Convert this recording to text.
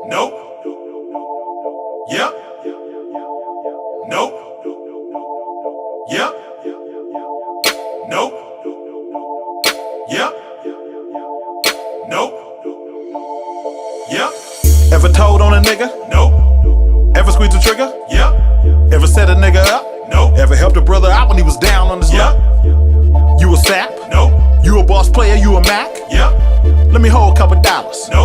Nope. Yep. Nope. Yep. Nope. Yep. Nope. Yep. Ever told on a nigga? Nope. Ever squeezed the trigger? Yep. Ever set a nigga up? Nope. Ever helped a brother out when he was down on his Yep. luck? You a sap? Nope. You a boss player? You a Mac? Yep. Let me hold a couple dollars. Nope.